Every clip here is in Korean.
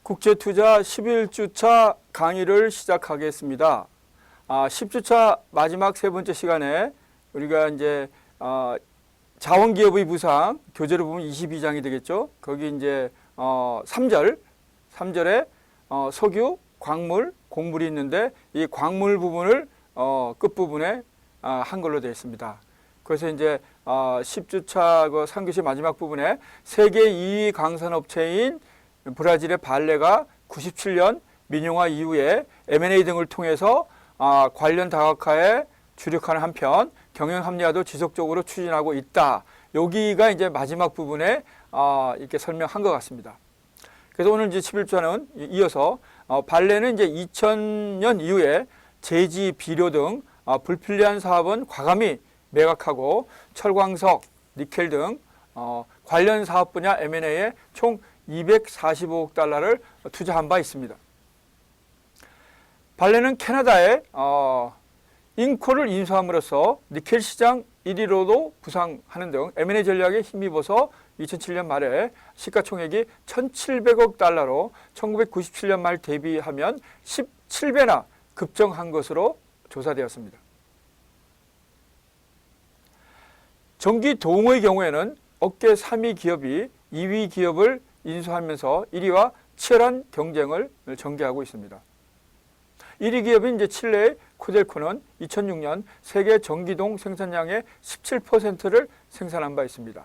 국제투자 11주차 강의를 시작하겠습니다. 10주차 마지막 세 번째 시간에 우리가 이제 자원기업의 부상 교재로 보면 22장이 되겠죠. 거기 이제 3절에 석유, 광물, 곡물이 있는데 이 광물 부분을 끝부분에 한 걸로 되어 있습니다. 그래서 이제 10주차 그 3교시 마지막 부분에 세계 2위 강산업체인 브라질의 발레가 97년 민영화 이후에 M&A 등을 통해서 관련 다각화에 주력하는 한편 경영 합리화도 지속적으로 추진하고 있다. 여기가 이제 마지막 부분에 이렇게 설명한 것 같습니다. 그래서 오늘 이제 11주차는 이어서 발레는 이제 2000년 이후에 제지, 비료 등 불필요한 사업은 과감히 매각하고 철광석, 니켈 등 관련 사업 분야 M&A에 총 245억 달러를 투자한 바 있습니다. 발레는 캐나다에 잉코를 인수함으로써 니켈 시장 1위로도 부상하는 등 M&A 전략에 힘입어서 2007년 말에 시가총액이 1,700억 달러로 1997년 말 대비하면 17배나 급증한 것으로 조사되었습니다. 전기동의 경우에는 업계 3위 기업이 2위 기업을 인수하면서 1위와 치열한 경쟁을 전개하고 있습니다. 1위 기업인 이제 칠레의 코델코는 2006년 세계 전기동 생산량의 17%를 생산한 바 있습니다.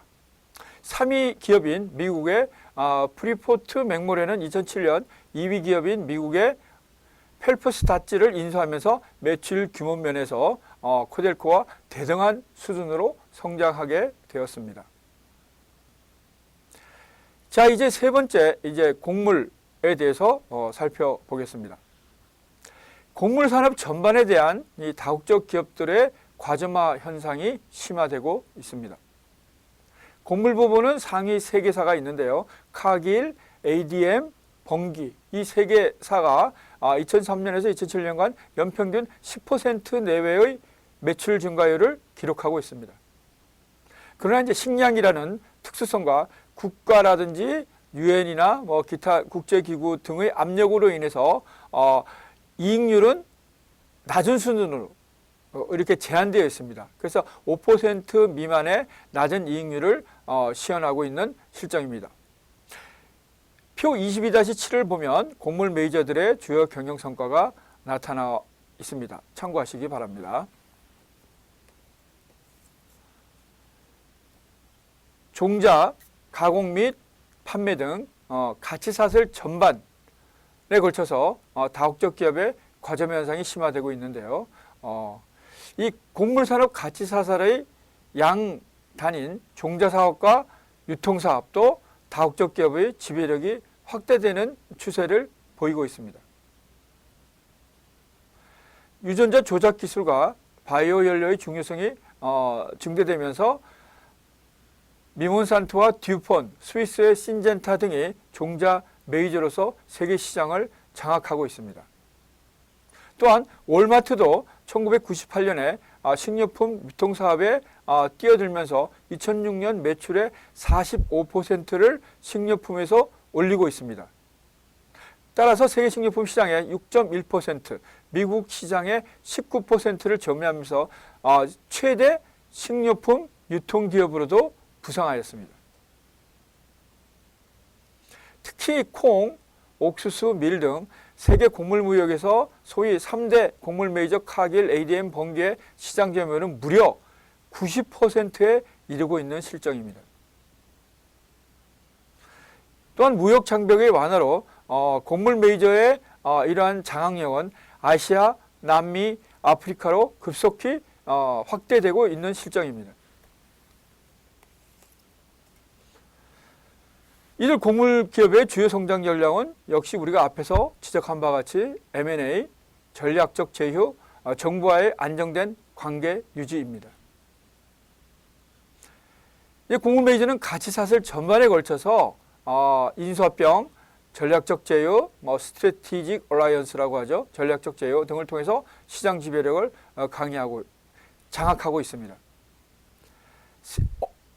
3위 기업인 미국의 프리포트 맥모레는 2007년 2위 기업인 미국의 펠프스닷지를 인수하면서 매출 규모 면에서 코델코와 대등한 수준으로 성장하게 되었습니다. 자, 이제 세 번째 이제 곡물에 대해서 살펴보겠습니다. 곡물 산업 전반에 대한 이 다국적 기업들의 과점화 현상이 심화되고 있습니다. 곡물 부분은 상위 3개사가 있는데요. 카길, ADM, 번기 이 3개사가 2003년에서 2007년간 연평균 10% 내외의 매출 증가율을 기록하고 있습니다. 그러나 이제 식량이라는 특수성과 국가라든지 유엔이나 뭐 기타 국제기구 등의 압력으로 인해서 이익률은 낮은 수준으로 이렇게 제한되어 있습니다. 그래서 5% 미만의 낮은 이익률을 시현하고 있는 실정입니다. 표 22-7을 보면 곡물 메이저들의 주요 경영 성과가 나타나 있습니다. 참고하시기 바랍니다. 종자, 가공 및 판매 등 가치사슬 전반에 걸쳐서 다국적 기업의 과점 현상이 심화되고 있는데요. 이 곡물산업 가치사슬의 양단인 종자사업과 유통사업도 다국적 기업의 지배력이 확대되는 추세를 보이고 있습니다. 유전자 조작 기술과 바이오 연료의 중요성이 증대되면서 미몬산토와 듀폰, 스위스의 신젠타 등이 종자 메이저로서 세계 시장을 장악하고 있습니다. 또한 월마트도 1998년에 식료품 유통사업에 뛰어들면서 2006년 매출의 45%를 식료품에서 올리고 있습니다. 따라서 세계 식료품 시장의 6.1%, 미국 시장의 19%를 점유하면서 최대 식료품 유통기업으로도 부상하였습니다. 특히 콩, 옥수수, 밀 등 세계 곡물 무역에서 소위 3대 곡물 메이저 카길, ADM, 번개의 시장 점유율은 무려 90%에 이르고 있는 실정입니다. 또한 무역 장벽의 완화로 곡물 메이저의 이러한 장악력은 아시아, 남미, 아프리카로 급속히 확대되고 있는 실정입니다. 이들 곡물 기업의 주요 성장 전략은 역시 우리가 앞에서 지적한 바와 같이 M&A, 전략적 제휴, 정부와의 안정된 관계 유지입니다. 이 곡물 메이저는 가치사슬 전반에 걸쳐서 인수합병, 전략적 제휴, 스트래티직 얼라이언스라고 하죠. 전략적 제휴 등을 통해서 시장 지배력을 강화하고 장악하고 있습니다.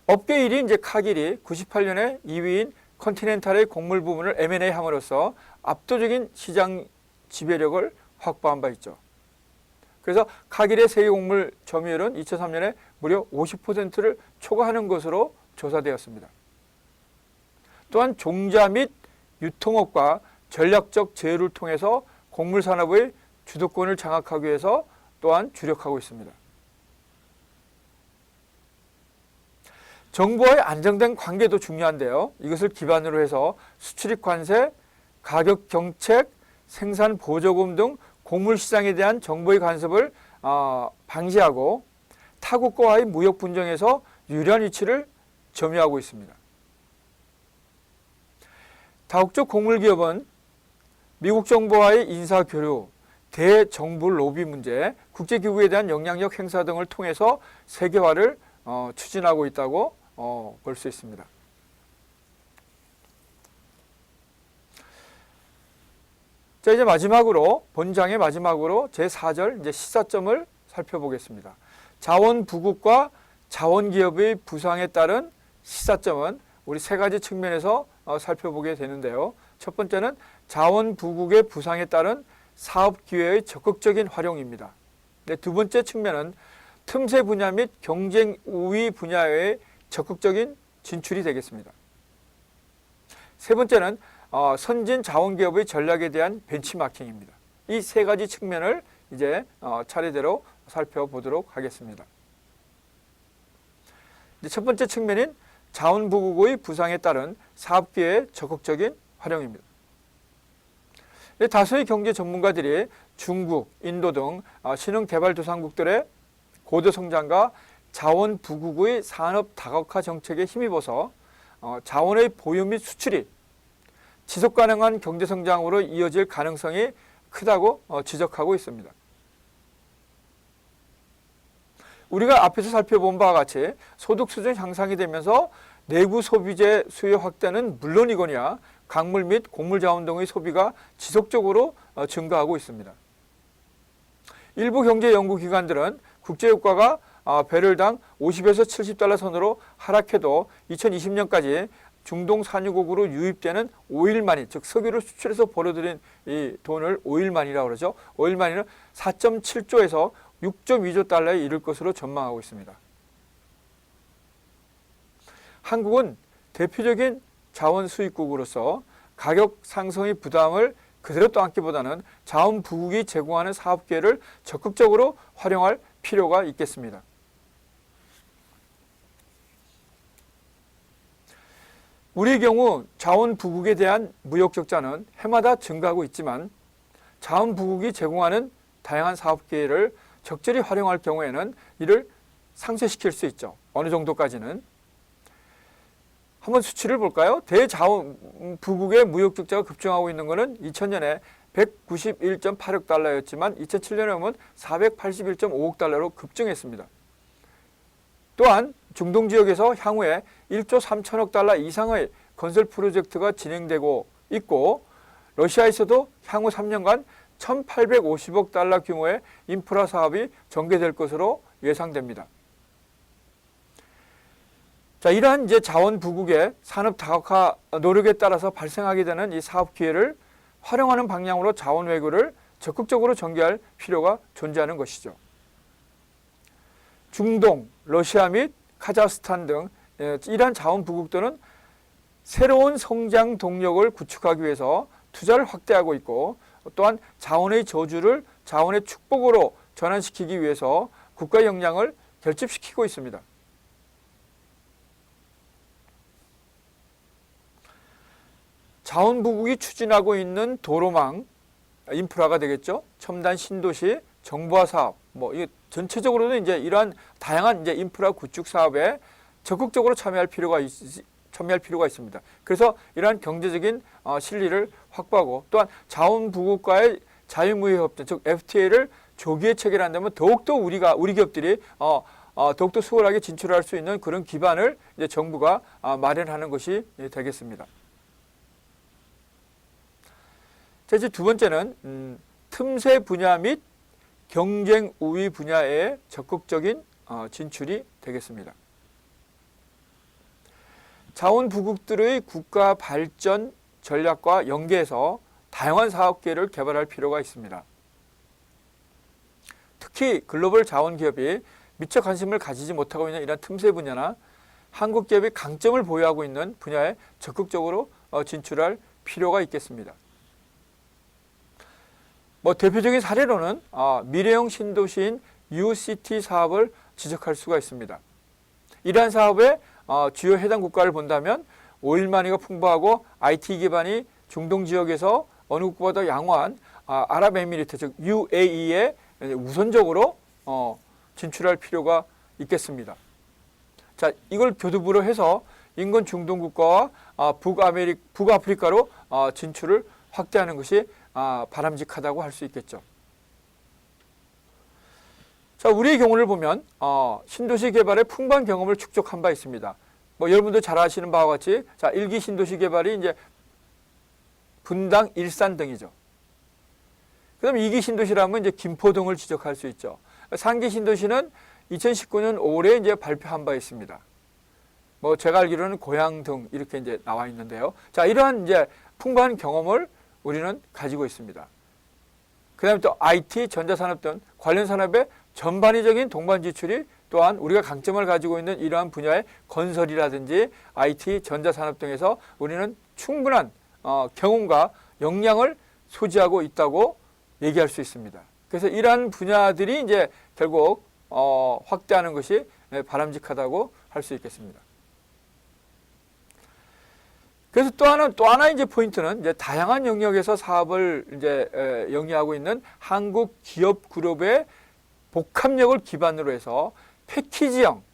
업계 1위 이제 카길이 98년에 2위인 컨티넨탈의 곡물 부분을 M&A 함으로써 압도적인 시장 지배력을 확보한 바 있죠. 그래서 카길의 세계 곡물 점유율은 2003년에 무려 50%를 초과하는 것으로 조사되었습니다. 또한 종자 및 유통업과 전략적 제휴를 통해서 곡물 산업의 주도권을 장악하기 위해서 또한 주력하고 있습니다. 정부와의 안정된 관계도 중요한데요. 이것을 기반으로 해서 수출입 관세, 가격 정책, 생산 보조금 등 곡물 시장에 대한 정부의 간섭을 방지하고 타국과의 무역 분쟁에서 유리한 위치를 점유하고 있습니다. 다국적 곡물 기업은 미국 정부와의 인사 교류, 대정부 로비 문제, 국제기구에 대한 영향력 행사 등을 통해서 세계화를 추진하고 있다고 볼 수 있습니다. 자, 이제 마지막으로 본장의 마지막으로 제4절 이제 시사점을 살펴보겠습니다. 자원 부국과 자원 기업의 부상에 따른 시사점은 우리 세 가지 측면에서 살펴보게 되는데요. 첫 번째는 자원 부국의 부상에 따른 사업 기회의 적극적인 활용입니다. 네, 두 번째 측면은 틈새 분야 및 경쟁 우위 분야의 적극적인 진출이 되겠습니다. 세 번째는 선진 자원기업의 전략에 대한 벤치마킹입니다. 이 세 가지 측면을 이제 차례대로 살펴보도록 하겠습니다. 첫 번째 측면인 자원부국의 부상에 따른 사업기회의 적극적인 활용입니다. 다수의 경제 전문가들이 중국, 인도 등 신흥개발도상국들의 고도성장과 자원부국의 산업 다각화 정책에 힘입어서 자원의 보유 및 수출이 지속가능한 경제성장으로 이어질 가능성이 크다고 지적하고 있습니다. 우리가 앞에서 살펴본 바와 같이 소득 수준 향상이 되면서 내구 소비재 수요 확대는 물론이거니와 광물 및 곡물 자원 등의 소비가 지속적으로 증가하고 있습니다. 일부 경제 연구기관들은 국제유가가 배럴당 50에서 70달러 선으로 하락해도 2020년까지 중동 산유국으로 유입되는 오일만이, 즉 석유를 수출해서 벌어들인 이 돈을 오일만이라고 그러죠. 오일만이는 4.7조에서 6.2조 달러에 이를 것으로 전망하고 있습니다. 한국은 대표적인 자원 수입국으로서 가격 상승의 부담을 그대로 떠안기보다는 자원 부국이 제공하는 사업 기회를 적극적으로 활용할 필요가 있겠습니다. 우리의 경우 자원 부국에 대한 무역 적자는 해마다 증가하고 있지만 자원 부국이 제공하는 다양한 사업 기회를 적절히 활용할 경우에는 이를 상쇄시킬 수 있죠. 어느 정도까지는. 한번 수치를 볼까요? 대자원 부국의 무역 적자가 급증하고 있는 것은 2000년에 191.8억 달러였지만 2007년에 오면 481.5억 달러로 급증했습니다. 또한 중동 지역에서 향후에 1조 3천억 달러 이상의 건설 프로젝트가 진행되고 있고 러시아에서도 향후 3년간 1,850억 달러 규모의 인프라 사업이 전개될 것으로 예상됩니다. 자, 이러한 이제 자원 부국의 산업 다각화 노력에 따라서 발생하게 되는 이 사업 기회를 활용하는 방향으로 자원 외교를 적극적으로 전개할 필요가 존재하는 것이죠. 중동, 러시아 및 카자흐스탄 등 이러한 자원 부국들은 새로운 성장 동력을 구축하기 위해서 투자를 확대하고 있고 또한 자원의 저주를 자원의 축복으로 전환시키기 위해서 국가 역량을 결집시키고 있습니다. 자원 부국이 추진하고 있는 도로망, 인프라가 되겠죠. 첨단 신도시, 정보화 사업, 이 전체적으로는 이제 이러한 다양한 이제 인프라 구축 사업에 적극적으로 참여할 필요가 있습니다. 그래서 이러한 경제적인 실리를 확보하고 또한 자원 부국과의 자유무역 협정, 즉 FTA를 조기에 체결한다면 더욱더 우리 기업들이 더욱더 수월하게 진출할 수 있는 그런 기반을 이제 정부가 마련하는 것이 되겠습니다. 자, 이제 두 번째는 틈새 분야 및 경쟁 우위 분야에 적극적인 진출이 되겠습니다. 자원부국들의 국가 발전 전략과 연계해서 다양한 사업 기회를 개발할 필요가 있습니다. 특히 글로벌 자원기업이 미처 관심을 가지지 못하고 있는 이런 틈새 분야나 한국 기업이 강점을 보유하고 있는 분야에 적극적으로 진출할 필요가 있겠습니다. 대표적인 사례로는 미래형 신도시인 UCT 사업을 지적할 수가 있습니다. 이러한 사업의 주요 해당 국가를 본다면 오일마니가 풍부하고 IT 기반이 중동 지역에서 어느 국가보다 양호한 아랍에미리트 즉 UAE에 우선적으로 진출할 필요가 있겠습니다. 자, 이걸 교두보로 해서 인근 중동 국가와 북아프리카로 진출을 확대하는 것이 바람직하다고 할 수 있겠죠. 자, 우리의 경우를 보면 신도시 개발의 풍부한 경험을 축적한 바 있습니다. 여러분도 잘 아시는 바와 같이 자, 1기 신도시 개발이 이제 분당, 일산 등이죠. 그다음 2기 신도시라면 이제 김포 등을 지적할 수 있죠. 3기 신도시는 2019년 5월에 이제 발표한 바 있습니다. 제가 알기로는 고향 등 이렇게 이제 나와 있는데요. 자, 이러한 이제 풍부한 경험을 우리는 가지고 있습니다. 그다음에 또 IT, 전자산업 등 관련 산업의 전반적인 동반 지출이 또한 우리가 강점을 가지고 있는 이러한 분야의 건설이라든지 IT, 전자산업 등에서 우리는 충분한 경험과 역량을 소지하고 있다고 얘기할 수 있습니다. 그래서 이러한 분야들이 이제 결국 확대하는 것이 바람직하다고 할 수 있겠습니다. 그래서 또 하나 이제 포인트는 이제 다양한 영역에서 사업을 이제 영위하고 있는 한국 기업 그룹의 복합력을 기반으로 해서 패키지형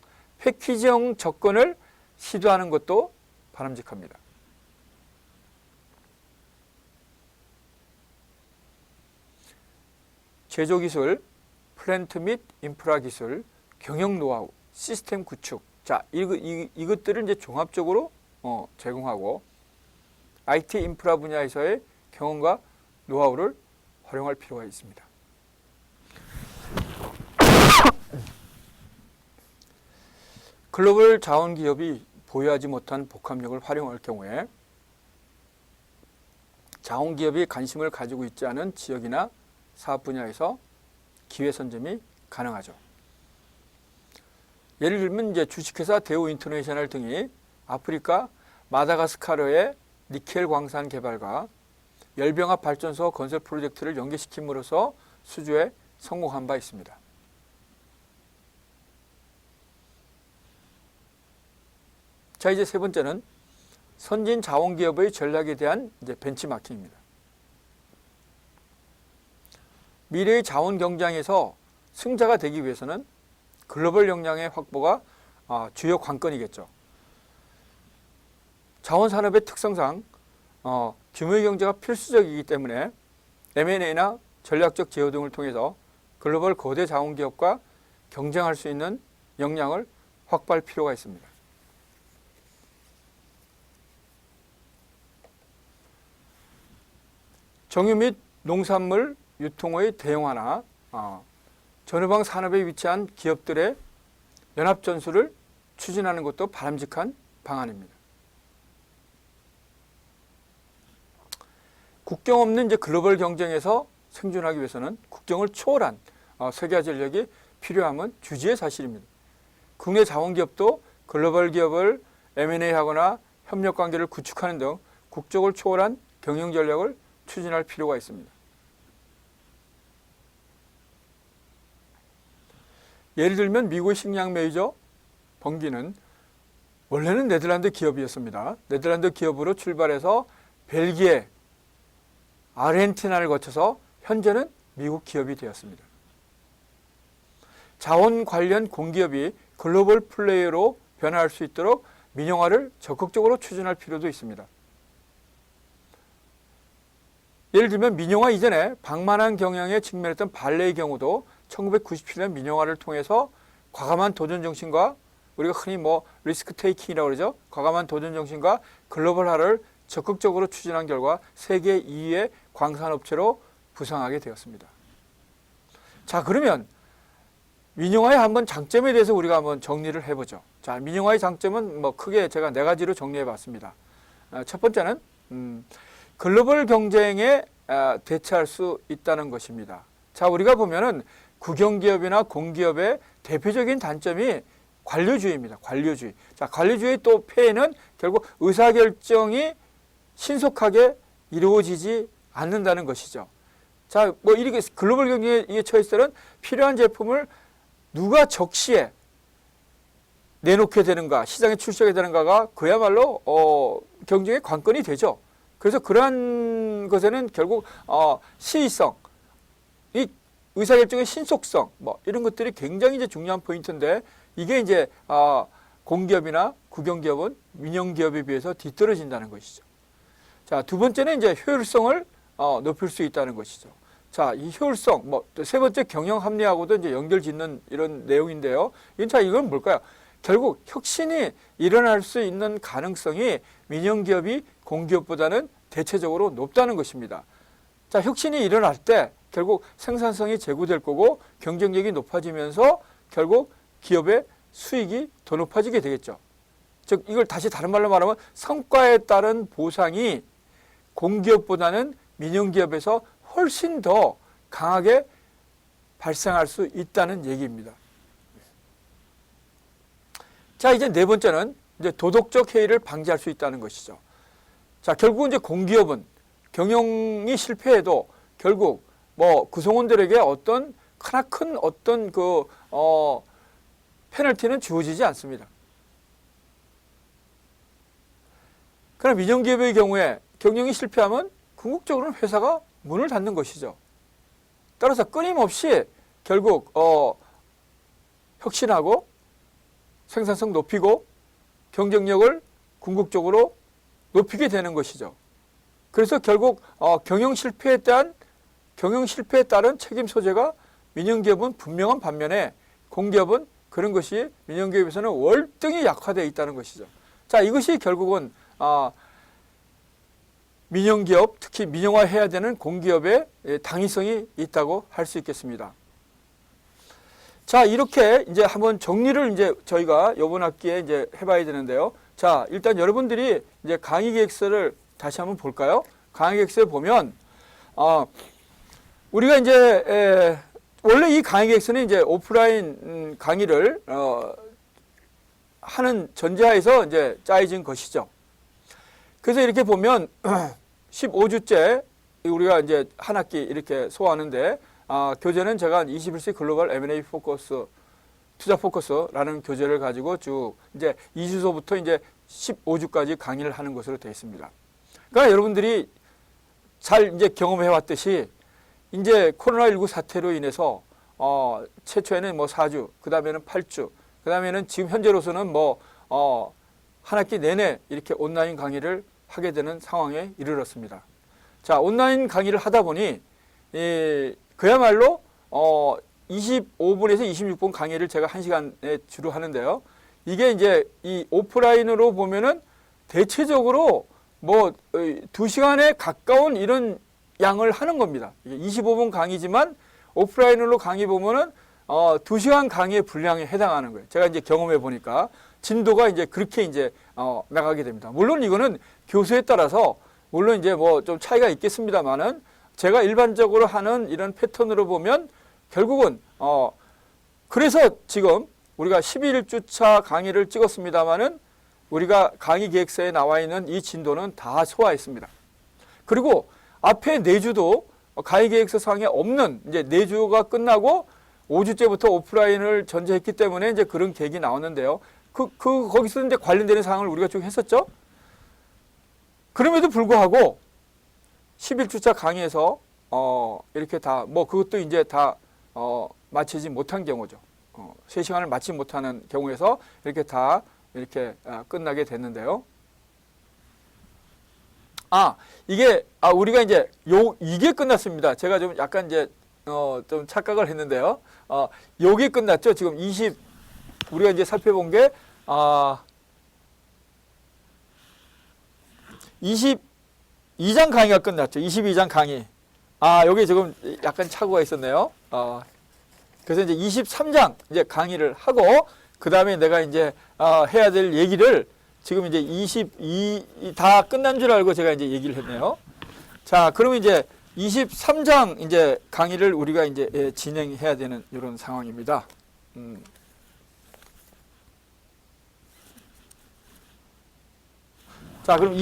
접근을 시도하는 것도 바람직합니다. 제조기술, 플랜트 및 인프라 기술, 경영 노하우, 시스템 구축. 자, 이것들을 이제 종합적으로 제공하고 IT 인프라 분야에서의 경험과 노하우를 활용할 필요가 있습니다. 글로벌 자원기업이 보유하지 못한 복합력을 활용할 경우에 자원기업이 관심을 가지고 있지 않은 지역이나 사업 분야에서 기회 선점이 가능하죠. 예를 들면 이제 주식회사 대우 인터내셔널 등이 아프리카 마다가스카르의 니켈 광산 개발과 열병합 발전소 건설 프로젝트를 연계시킴으로써 수주에 성공한 바 있습니다. 자, 이제 세 번째는 선진 자원기업의 전략에 대한 이제 벤치마킹입니다. 미래의 자원 경쟁에서 승자가 되기 위해서는 글로벌 역량의 확보가 주요 관건이겠죠. 자원산업의 특성상 규모의 경제가 필수적이기 때문에 M&A나 전략적 제휴 등을 통해서 글로벌 거대 자원기업과 경쟁할 수 있는 역량을 확보할 필요가 있습니다. 정유 및 농산물 유통의 대형화나 전후방 산업에 위치한 기업들의 연합전수를 추진하는 것도 바람직한 방안입니다. 국경 없는 이제 글로벌 경쟁에서 생존하기 위해서는 국경을 초월한 세계화 전략이 필요함은 주지의 사실입니다. 국내 자원기업도 글로벌 기업을 M&A하거나 협력관계를 구축하는 등 국적을 초월한 경영 전략을 추진할 필요가 있습니다. 예를 들면 미국의 식량 메이저 번기는 원래는 네덜란드 기업이었습니다. 네덜란드 기업으로 출발해서 벨기에, 아르헨티나를 거쳐서 현재는 미국 기업이 되었습니다. 자원 관련 공기업이 글로벌 플레이어로 변화할 수 있도록 민영화를 적극적으로 추진할 필요도 있습니다. 예를 들면 민영화 이전에 방만한 경영에 직면했던 발레의 경우도 1997년 민영화를 통해서 과감한 도전 정신과 우리가 흔히 리스크 테이킹이라고 그러죠. 과감한 도전 정신과 글로벌화를 적극적으로 추진한 결과 세계 2위의 광산업체로 부상하게 되었습니다. 자, 그러면 민영화의 한번 장점에 대해서 우리가 한번 정리를 해보죠. 자, 민영화의 장점은 뭐 크게 제가 네 가지로 정리해 봤습니다. 첫 번째는 글로벌 경쟁에 대처할 수 있다는 것입니다. 자, 우리가 보면은 국영기업이나 공기업의 대표적인 단점이 관료주의입니다. 관료주의. 자, 관료주의 또 폐해는 결국 의사결정이 신속하게 이루어지지 않는다는 것이죠. 자, 뭐 이렇게 글로벌 경쟁에 처했을 때는 필요한 제품을 누가 적시에 내놓게 되는가, 시장에 출시하게 되는가가 그야말로 경쟁의 관건이 되죠. 그래서 그러한 것에는 결국 시의성, 이 의사결정의 신속성, 뭐 이런 것들이 굉장히 이제 중요한 포인트인데, 이게 이제 공기업이나 국영기업은 민영기업에 비해서 뒤떨어진다는 것이죠. 자, 두 번째는 이제 효율성을 높일 수 있다는 것이죠. 자, 이 효율성, 뭐 세 번째 경영 합리하고도 이제 연결 짓는 이런 내용인데요. 이건 뭘까요? 결국 혁신이 일어날 수 있는 가능성이 민영기업이 공기업보다는 대체적으로 높다는 것입니다. 자, 혁신이 일어날 때 결국 생산성이 제고될 거고 경쟁력이 높아지면서 결국 기업의 수익이 더 높아지게 되겠죠. 즉, 이걸 다시 다른 말로 말하면 성과에 따른 보상이 공기업보다는 민영기업에서 훨씬 더 강하게 발생할 수 있다는 얘기입니다. 자, 이제 네 번째는 이제 도덕적 해이를 방지할 수 있다는 것이죠. 자, 결국은 이제 공기업은 경영이 실패해도 결국 뭐 구성원들에게 어떤 크나큰 어떤 페널티는 주어지지 않습니다. 그러나 민영기업의 경우에 경영이 실패하면 궁극적으로는 회사가 문을 닫는 것이죠. 따라서 끊임없이 결국 혁신하고 생산성 높이고 경쟁력을 궁극적으로 높이게 되는 것이죠. 그래서 결국 경영 실패에 따른 책임 소재가 민영기업은 분명한 반면에 공기업은 그런 것이 민영기업에서는 월등히 약화되어 있다는 것이죠. 자, 이것이 결국은 민영기업, 특히 민영화해야 되는 공기업의 당위성이 있다고 할 수 있겠습니다. 자, 이렇게 이제 한번 정리를 이제 저희가 이번 학기에 이제 해봐야 되는데요. 자, 일단 여러분들이 이제 강의 계획서를 다시 한번 볼까요? 강의 계획서에 보면, 우리가 이제, 원래 이 강의 계획서는 이제 오프라인 강의를, 하는 전제하에서 이제 짜여진 것이죠. 그래서 이렇게 보면, 15주째 우리가 이제 한 학기 이렇게 소화하는데, 교재는 제가 21세기 글로벌 M&A 포커스, 투자 포커스라는 교재를 가지고 쭉 이제 2주소부터 이제 15주까지 강의를 하는 것으로 되어 있습니다. 그러니까 여러분들이 잘 이제 경험해 왔듯이 이제 코로나19 사태로 인해서 최초에는 뭐 4주, 그 다음에는 8주, 그 다음에는 지금 현재로서는 뭐 한 학기 내내 이렇게 온라인 강의를 하게 되는 상황에 이르렀습니다. 자, 온라인 강의를 하다 보니 그야말로 25분에서 26분 강의를 제가 1시간에 주로 하는데요. 이게 이제 이 오프라인으로 보면은 대체적으로 뭐 2시간에 가까운 이런 양을 하는 겁니다. 25분 강의지만 오프라인으로 강의 보면은 2시간 강의의 분량에 해당하는 거예요. 제가 이제 경험해 보니까 진도가 이제 그렇게 이제 나가게 됩니다. 물론 이거는 교수에 따라서 물론 이제 뭐 좀 차이가 있겠습니다만은 제가 일반적으로 하는 이런 패턴으로 보면 결국은 그래서 지금 우리가 11주차 강의를 찍었습니다만은 우리가 강의 계획서에 나와 있는 이 진도는 다 소화했습니다. 그리고 앞에 4주도 강의 계획서 상에 없는 이제 4주가 끝나고 5주째부터 오프라인을 전제했기 때문에 이제 그런 계획이 나왔는데요. 거기서 이제 관련되는 사항을 우리가 쭉 했었죠. 그럼에도 불구하고 11주차 강의에서 이렇게 다 뭐 그것도 이제 다 마치지 못한 경우죠. 3시간을 마치지 못하는 경우에서 이렇게 다 이렇게 끝나게 됐는데요. 이게 우리가 이제 이게 끝났습니다. 제가 좀 약간 이제 좀 착각을 했는데요. 요게 끝났죠. 지금 우리가 이제 살펴본 게 22장 강의가 끝났죠. 22장 강의. 여기 지금 약간 착오가 있었네요. 그래서 이제 23장 이제 강의를 하고 그 다음에 내가 이제 해야 될 얘기를 지금 이제 22 다 끝난 줄 알고 제가 이제 얘기를 했네요. 자, 그러면 이제 23장 이제 강의를 우리가 이제 진행해야 되는 이런 상황입니다. 자, 그럼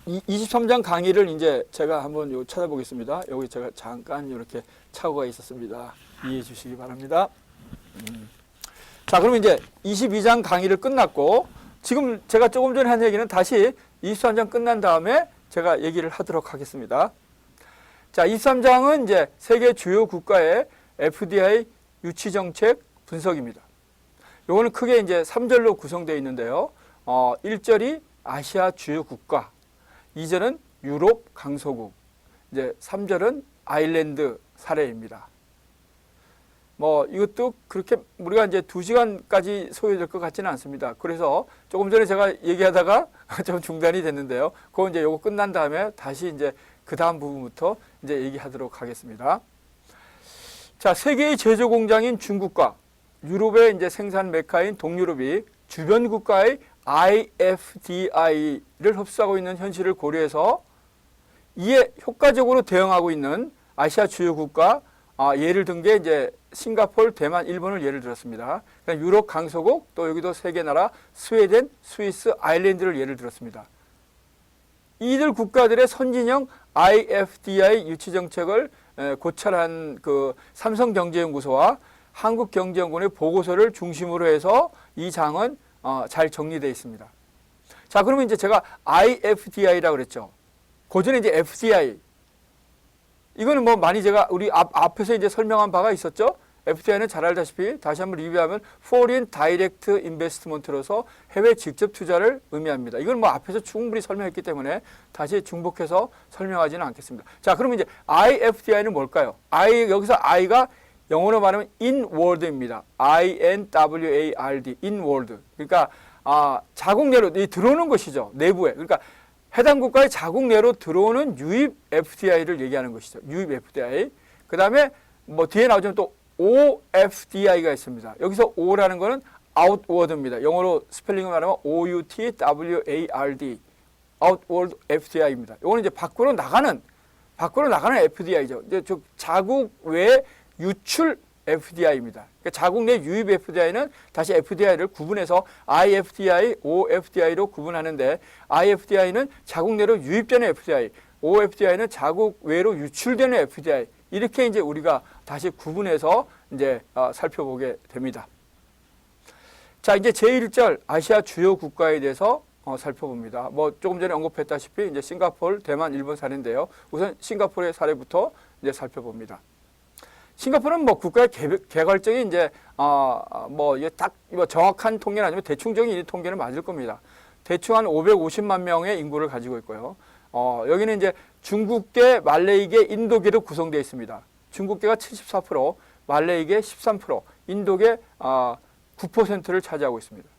23장 강의를 이제 제가 한번 찾아보겠습니다. 여기 제가 잠깐 이렇게 착오가 있었습니다. 이해해 주시기 바랍니다. 자, 그러면 이제 22장 강의를 끝났고, 지금 제가 조금 전에 한 얘기는 다시 23장 끝난 다음에 제가 얘기를 하도록 하겠습니다. 자, 23장은 이제 세계 주요 국가의 FDI 유치 정책 분석입니다. 요거는 크게 이제 3절로 구성되어 있는데요. 1절이 아시아 주요 국가, 2절은 유럽 강소국, 이제 3절은 아일랜드 사례입니다. 뭐 이것도 그렇게 우리가 이제 2시간까지 소요될 것 같지는 않습니다. 그래서 조금 전에 제가 얘기하다가 좀 중단이 됐는데요. 그거 이제 요거 끝난 다음에 다시 이제 그 다음 부분부터 이제 얘기하도록 하겠습니다. 자, 세계의 제조 공장인 중국과 유럽의 이제 생산 메카인 동유럽이 주변 국가의 IFDI를 흡수하고 있는 현실을 고려해서 이에 효과적으로 대응하고 있는 아시아 주요 국가 예를 든 게 이제 싱가포르, 대만, 일본을 예를 들었습니다. 유럽 강소국, 또 여기도 세 개 나라, 스웨덴, 스위스, 아일랜드를 예를 들었습니다. 이들 국가들의 선진형 IFDI 유치 정책을 고찰한 그 삼성경제연구소와 한국경제연구원의 보고서를 중심으로 해서 이 장은 잘 정리되어 있습니다. 자, 그러면 이제 제가 IFDI라고 그랬죠. 고전에 이제 FDI. 이거는 뭐 많이 제가 우리 앞에서 이제 설명한 바가 있었죠. FDI는 잘 알다시피 다시 한번 리뷰하면 Foreign Direct Investment로서 해외 직접 투자를 의미합니다. 이건 뭐 앞에서 충분히 설명했기 때문에 다시 중복해서 설명하지는 않겠습니다. 자, 그러면 이제 IFDI는 뭘까요? 여기서 I가 영어로 말하면 inward입니다. INWARD, inward. 그러니까 자국 내로 들어오는 것이죠. 내부에. 그러니까 해당 국가의 자국 내로 들어오는 유입 FDI를 얘기하는 것이죠. 유입 FDI. 그 다음에 뭐 뒤에 나오지만 또 OFDI가 있습니다. 여기서 O라는 거는 outward입니다. 영어로 스펠링을 말하면 OUTWARD. outward FDI입니다. 이거는 이제 밖으로 나가는 FDI죠. 이제 자국 외 유출 FDI입니다. 그러니까 자국 내 유입 FDI는 다시 FDI를 구분해서 IFDI, OFDI로 구분하는데 IFDI는 자국 내로 유입되는 FDI, OFDI는 자국 외로 유출되는 FDI 이렇게 이제 우리가 다시 구분해서 이제 살펴보게 됩니다. 자, 이제 제1절 아시아 주요 국가에 대해서 살펴봅니다. 뭐 조금 전에 언급했다시피 이제 싱가포르, 대만, 일본 사례인데요. 우선 싱가포르의 사례부터 이제 살펴봅니다. 싱가포르는 뭐 국가의 개괄적인 이제 뭐 이게 딱 정확한 통계는 아니면 대충적인 이 통계는 맞을 겁니다. 대충 한 550만 명의 인구를 가지고 있고요. 여기는 이제 중국계, 말레이계, 인도계로 구성되어 있습니다. 중국계가 74%, 말레이계 13%, 인도계 9%를 차지하고 있습니다.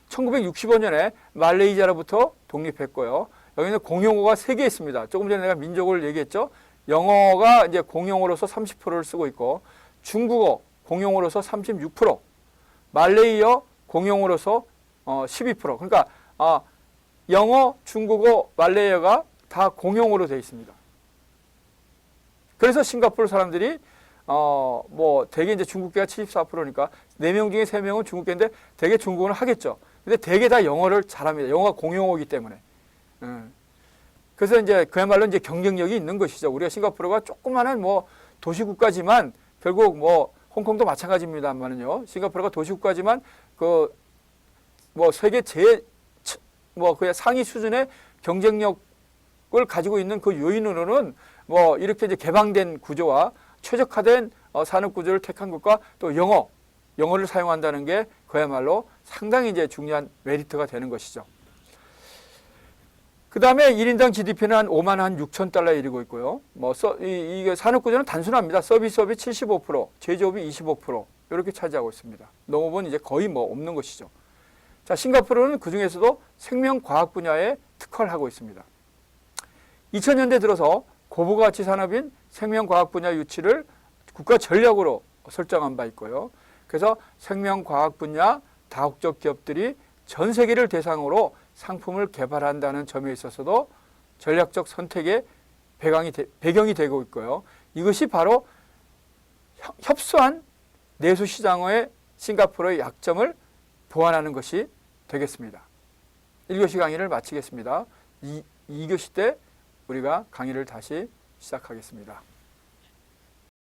1965년에 말레이시아로부터 독립했고요. 여기는 공용어가 3개 있습니다. 조금 전에 내가 민족을 얘기했죠. 영어가 이제 공용어로서 30%를 쓰고 있고, 중국어 공용어로서 36%, 말레이어 공용어로서 12%. 그러니까 영어, 중국어, 말레이어가 다 공용어로 되어 있습니다. 그래서 싱가포르 사람들이 뭐 대개 이제 중국계가 74%니까 4명 중에 3명은 중국계인데 대개 중국어는 하겠죠. 근데 대개 다 영어를 잘합니다. 영어가 공용어이기 때문에. 그래서 이제 그야말로 이제 경쟁력이 있는 것이죠. 우리가 싱가포르가 조그마한 뭐 도시국가지만 결국 뭐 홍콩도 마찬가지입니다만은요. 싱가포르가 도시국가지만 그 뭐 세계 뭐 그냥 상위 수준의 경쟁력을 가지고 있는 그 요인으로는 뭐 이렇게 이제 개방된 구조와 최적화된 산업 구조를 택한 것과 또 영어를 사용한다는 게 그야말로 상당히 이제 중요한 메리트가 되는 것이죠. 그 다음에 1인당 GDP는 한 5만 한 6천 달러에 이르고 있고요. 뭐, 이게 산업 구조는 단순합니다. 서비스업이 75%, 제조업이 25% 이렇게 차지하고 있습니다. 농업은 이제 거의 뭐 없는 것이죠. 자, 싱가포르는 그 중에서도 생명과학 분야에 특화를 하고 있습니다. 2000년대 들어서 고부가치 산업인 생명과학 분야 유치를 국가 전략으로 설정한 바 있고요. 그래서 생명과학 분야 다국적 기업들이 전 세계를 대상으로 상품을 개발한다는 점에 있어서도 전략적 선택의 배경이 되고 있고요. 이것이 바로 협소한 내수 시장의 싱가포르의 약점을 보완하는 것이 되겠습니다. 1교시 강의를 마치겠습니다. 2교시 때 우리가 강의를 다시 시작하겠습니다.